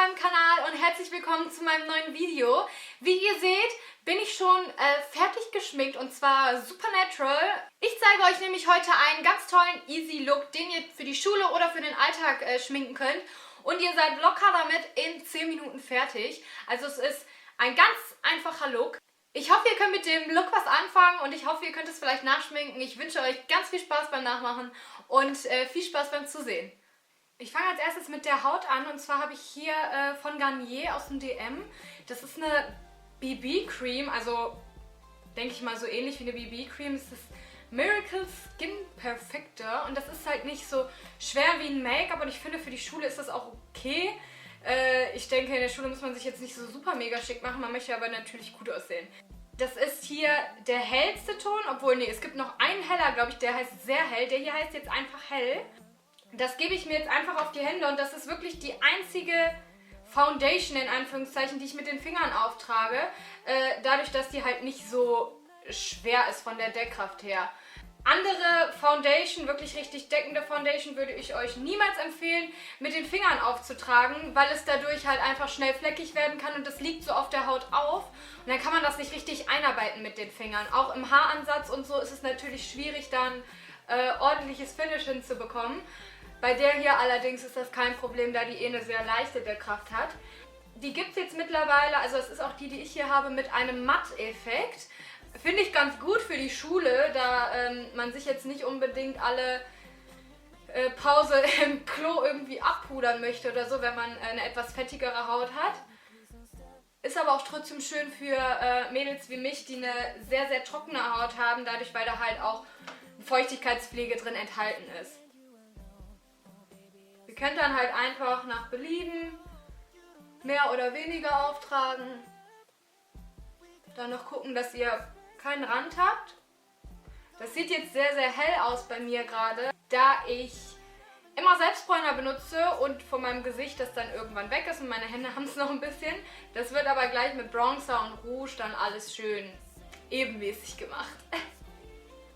meinem Kanal und herzlich willkommen zu meinem neuen Video. Wie ihr seht, bin ich schon fertig geschminkt und zwar Supernatural. Ich zeige euch nämlich heute einen ganz tollen Easy Look, den ihr für die Schule oder für den Alltag schminken könnt. Und ihr seid locker damit in 10 Minuten fertig. Also es ist ein ganz einfacher Look. Ich hoffe, ihr könnt mit dem Look was anfangen und ich hoffe, ihr könnt es vielleicht nachschminken. Ich wünsche euch ganz viel Spaß beim Nachmachen und viel Spaß beim Zusehen. Ich fange als erstes mit der Haut an und zwar habe ich hier von Garnier aus dem DM. Das ist eine BB-Cream, also denke ich mal so ähnlich wie eine BB-Cream. Das ist Miracle Skin Perfector und das ist halt nicht so schwer wie ein Make-up und ich finde, für die Schule ist das auch okay. Ich denke, in der Schule muss man sich jetzt nicht so super mega schick machen, man möchte aber natürlich gut aussehen. Das ist hier der hellste Ton, obwohl, nee, es gibt noch einen heller, glaube ich, der heißt sehr hell. Der hier heißt jetzt einfach hell. Das gebe ich mir jetzt einfach auf die Hände und das ist wirklich die einzige Foundation, in Anführungszeichen, die ich mit den Fingern auftrage. Dadurch, dass die halt nicht so schwer ist von der Deckkraft her. Andere Foundation, wirklich richtig deckende Foundation, würde ich euch niemals empfehlen, mit den Fingern aufzutragen, weil es dadurch halt einfach schnell fleckig werden kann und das liegt so auf der Haut auf. Und dann kann man das nicht richtig einarbeiten mit den Fingern. Auch im Haaransatz und so ist es natürlich schwierig, dann ordentliches Finish hinzubekommen. Bei der hier allerdings ist das kein Problem, da die eine sehr leichte Deckkraft hat. Die gibt es jetzt mittlerweile, also es ist auch die, die ich hier habe, mit einem Matt-Effekt. Finde ich ganz gut für die Schule, da man sich jetzt nicht unbedingt alle Pause im Klo irgendwie abpudern möchte oder so, wenn man eine etwas fettigere Haut hat. Ist aber auch trotzdem schön für Mädels wie mich, die eine sehr, sehr trockene Haut haben, dadurch, weil da halt auch Feuchtigkeitspflege drin enthalten ist. Ihr könnt dann halt einfach nach Belieben mehr oder weniger auftragen. Dann noch gucken, dass ihr keinen Rand habt. Das sieht jetzt sehr, sehr hell aus bei mir gerade, da ich immer Selbstbräuner benutze und von meinem Gesicht das dann irgendwann weg ist und meine Hände haben es noch ein bisschen. Das wird aber gleich mit Bronzer und Rouge dann alles schön ebenmäßig gemacht.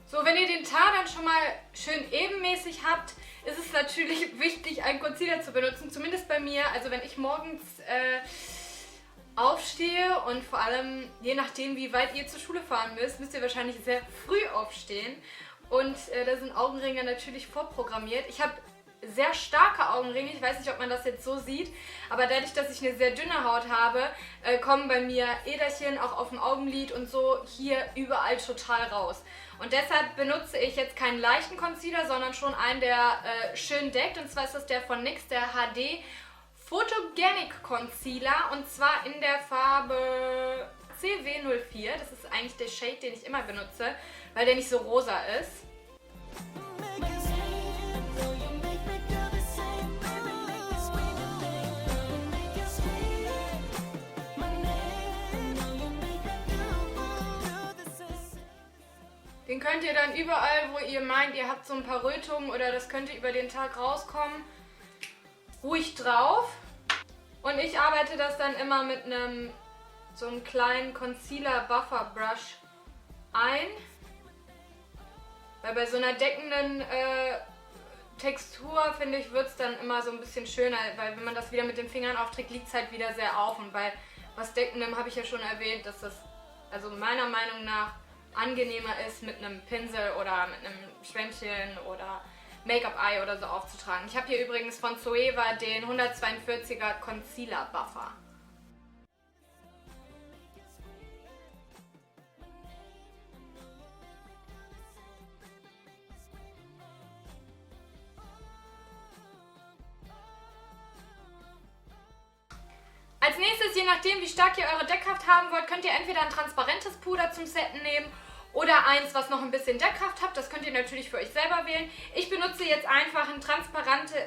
So, wenn ihr den Teint dann schon mal schön ebenmäßig habt, ist es natürlich wichtig, einen Concealer zu benutzen. Zumindest bei mir, also wenn ich morgens aufstehe und vor allem, je nachdem wie weit ihr zur Schule fahren müsst ihr wahrscheinlich sehr früh aufstehen. Und da sind Augenringe natürlich vorprogrammiert. Ich habe sehr starke Augenringe, ich weiß nicht, ob man das jetzt so sieht, aber dadurch, dass ich eine sehr dünne Haut habe, kommen bei mir Äderchen auch auf dem Augenlid und so hier überall total raus. Und deshalb benutze ich jetzt keinen leichten Concealer, sondern schon einen, der schön deckt. Und zwar ist das der von NYX, der HD Photogenic Concealer. Und zwar in der Farbe CW04. Das ist eigentlich der Shade, den ich immer benutze, weil der nicht so rosa ist. Den könnt ihr dann überall, wo ihr meint, ihr habt so ein paar Rötungen oder das könnte über den Tag rauskommen, ruhig drauf. Und ich arbeite das dann immer mit so einem kleinen Concealer Buffer Brush ein. Weil bei so einer deckenden Textur, finde ich, wird es dann immer so ein bisschen schöner, weil wenn man das wieder mit den Fingern aufträgt, liegt es halt wieder sehr auf. Und bei was Deckendem habe ich ja schon erwähnt, dass das also meiner Meinung nach angenehmer ist, mit einem Pinsel oder mit einem Schwämmchen oder Make-up-Eye oder so aufzutragen. Ich habe hier übrigens von Zoeva den 142er Concealer Buffer. Als nächstes, je nachdem wie stark ihr eure Deckkraft haben wollt, könnt ihr entweder ein transparentes Puder zum Setten nehmen oder eins, was noch ein bisschen Deckkraft hat. Das könnt ihr natürlich für euch selber wählen. Ich benutze jetzt einfach ein transparentes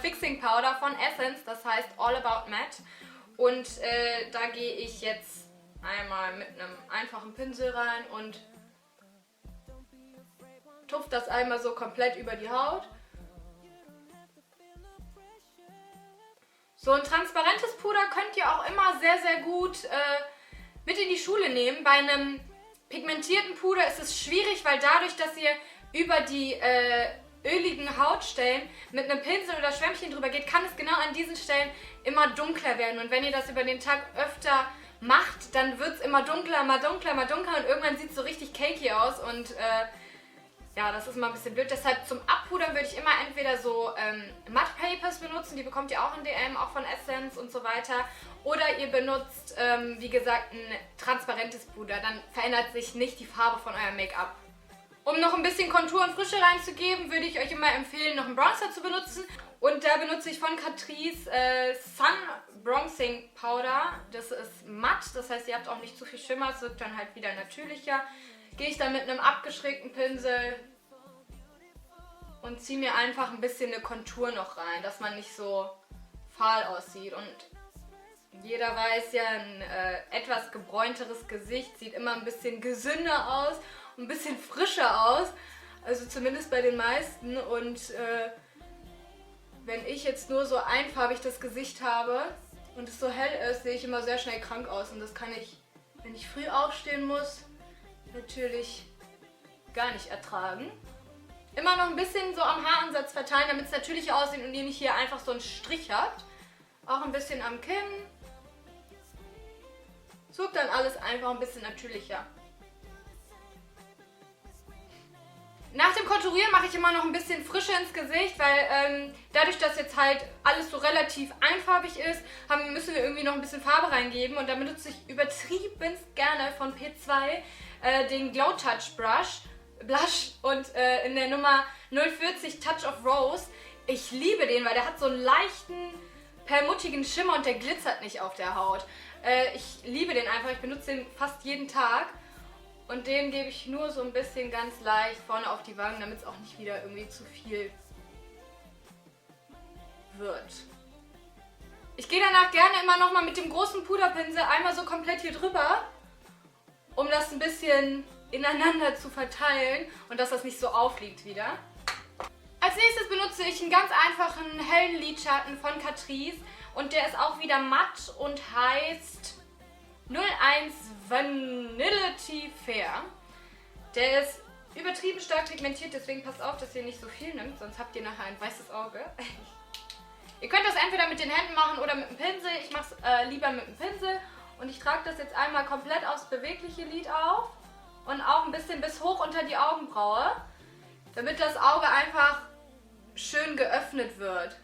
Fixing Powder von Essence, das heißt All About Matte. Und da gehe ich jetzt einmal mit einem einfachen Pinsel rein und tupfe das einmal so komplett über die Haut. So ein transparentes Puder könnt ihr auch immer sehr, sehr gut mit in die Schule nehmen. Bei einem pigmentierten Puder ist es schwierig, weil dadurch, dass ihr über die öligen Hautstellen mit einem Pinsel oder Schwämmchen drüber geht, kann es genau an diesen Stellen immer dunkler werden. Und wenn ihr das über den Tag öfter macht, dann wird es immer dunkler, immer dunkler, immer dunkler und irgendwann sieht es so richtig cakey aus und ja, das ist mal ein bisschen blöd. Deshalb zum Abpudern würde ich immer entweder so Matte Papers benutzen, die bekommt ihr auch in DM, auch von Essence und so weiter. Oder ihr benutzt, wie gesagt, ein transparentes Puder, dann verändert sich nicht die Farbe von eurem Make-up. Um noch ein bisschen Kontur und Frische reinzugeben, würde ich euch immer empfehlen, noch einen Bronzer zu benutzen. Und da benutze ich von Catrice Sun Bronzing Powder. Das ist matt, das heißt, ihr habt auch nicht zu viel Schimmer, es wirkt dann halt wieder natürlicher. Gehe ich dann mit einem abgeschrägten Pinsel und ziehe mir einfach ein bisschen eine Kontur noch rein, dass man nicht so fahl aussieht. Und jeder weiß ja, ein etwas gebräunteres Gesicht sieht immer ein bisschen gesünder aus. Ein bisschen frischer aus, also zumindest bei den meisten. Und wenn ich jetzt nur so einfarbig das Gesicht habe und es so hell ist, sehe ich immer sehr schnell krank aus. Und das kann ich, wenn ich früh aufstehen muss, natürlich gar nicht ertragen. Immer noch ein bisschen so am Haaransatz verteilen, damit es natürlich aussieht und ihr nicht hier einfach so einen Strich habt. Auch ein bisschen am Kinn. So wirkt dann alles einfach ein bisschen natürlicher. Nach dem Konturieren mache ich immer noch ein bisschen Frische ins Gesicht, weil dadurch, dass jetzt halt alles so relativ einfarbig ist, müssen wir irgendwie noch ein bisschen Farbe reingeben. Und da benutze ich übertriebenst gerne von P2 den Glow Touch Blush und in der Nummer 040 Touch of Rose. Ich liebe den, weil der hat so einen leichten, perlmuttigen Schimmer und der glitzert nicht auf der Haut. Ich liebe den einfach, ich benutze den fast jeden Tag. Und den gebe ich nur so ein bisschen ganz leicht vorne auf die Wangen, damit es auch nicht wieder irgendwie zu viel wird. Ich gehe danach gerne immer nochmal mit dem großen Puderpinsel einmal so komplett hier drüber, um das ein bisschen ineinander zu verteilen und dass das nicht so aufliegt wieder. Als nächstes benutze ich einen ganz einfachen hellen Lidschatten von Catrice und der ist auch wieder matt und heißt 01 Vanillity Fair. Der ist übertrieben stark pigmentiert, deswegen passt auf, dass ihr nicht so viel nimmt, sonst habt ihr nachher ein weißes Auge. Ihr könnt das entweder mit den Händen machen oder mit dem Pinsel. Ich mache es lieber mit dem Pinsel und ich trage das jetzt einmal komplett aufs bewegliche Lid auf und auch ein bisschen bis hoch unter die Augenbraue, damit das Auge einfach schön geöffnet wird.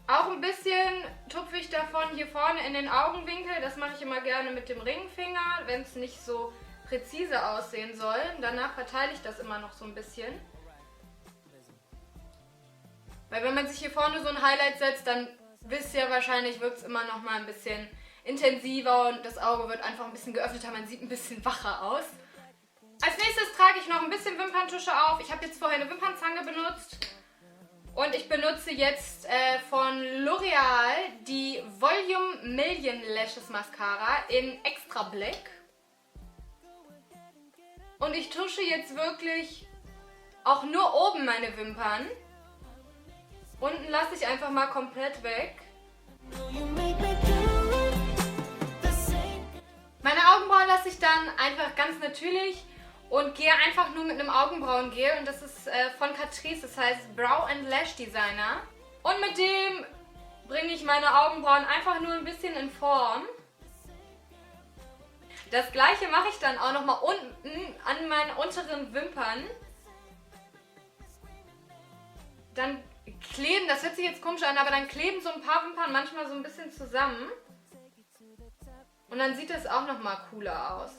Auch ein bisschen tupfe ich davon hier vorne in den Augenwinkel. Das mache ich immer gerne mit dem Ringfinger, wenn es nicht so präzise aussehen soll. Danach verteile ich das immer noch so ein bisschen. Weil wenn man sich hier vorne so ein Highlight setzt, dann wisst ihr wahrscheinlich, wirkt es immer noch mal ein bisschen intensiver und das Auge wird einfach ein bisschen geöffneter. Man sieht ein bisschen wacher aus. Als nächstes trage ich noch ein bisschen Wimperntusche auf. Ich habe jetzt vorher eine Wimpernzange benutzt. Und ich benutze jetzt von L'Oreal die Volume Million Lashes Mascara in Extra Black. Und ich tusche jetzt wirklich auch nur oben meine Wimpern. Unten lasse ich einfach mal komplett weg. Meine Augenbrauen lasse ich dann einfach ganz natürlich und gehe einfach nur mit einem Augenbrauengel und das ist von Catrice, das heißt Brow and Lash Designer. Und mit dem bringe ich meine Augenbrauen einfach nur ein bisschen in Form. Das gleiche mache ich dann auch nochmal unten an meinen unteren Wimpern. Dann kleben, das hört sich jetzt komisch an, aber dann kleben so ein paar Wimpern manchmal so ein bisschen zusammen. Und dann sieht es auch nochmal cooler aus.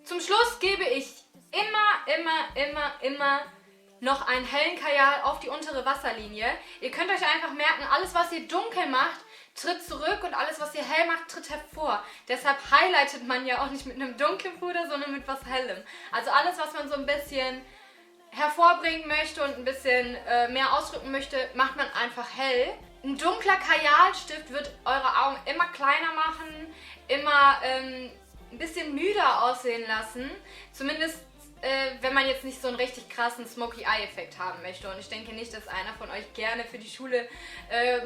Zum Schluss gebe ich immer noch einen hellen Kajal auf die untere Wasserlinie. Ihr könnt euch einfach merken, alles was ihr dunkel macht, tritt zurück und alles was ihr hell macht, tritt hervor. Deshalb highlightet man ja auch nicht mit einem dunklen Puder, sondern mit was Hellem. Also alles was man so ein bisschen hervorbringen möchte und ein bisschen mehr ausdrücken möchte, macht man einfach hell. Ein dunkler Kajalstift wird eure Augen immer kleiner machen, immer ein bisschen müder aussehen lassen. Zumindest wenn man jetzt nicht so einen richtig krassen Smoky Eye Effekt haben möchte. Und ich denke nicht, dass einer von euch gerne für die Schule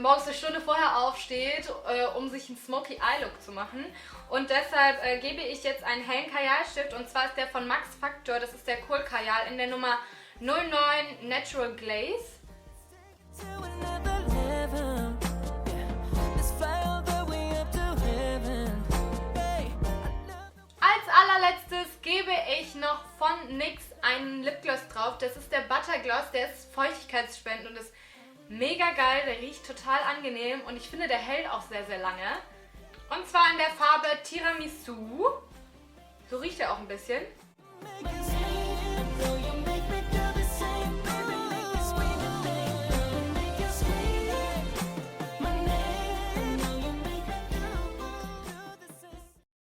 morgens eine Stunde vorher aufsteht, um sich einen Smoky Eye Look zu machen. Und deshalb gebe ich jetzt einen hellen Kajalstift und zwar ist der von Max Factor, das ist der Kohl Kajal in der Nummer 09 Natural Glaze. Als allerletztes gebe ich noch von NYX einen Lipgloss drauf. Das ist der Buttergloss, der ist feuchtigkeitsspendend und ist mega geil. Der riecht total angenehm und ich finde, der hält auch sehr, sehr lange. Und zwar in der Farbe Tiramisu. So riecht er auch ein bisschen.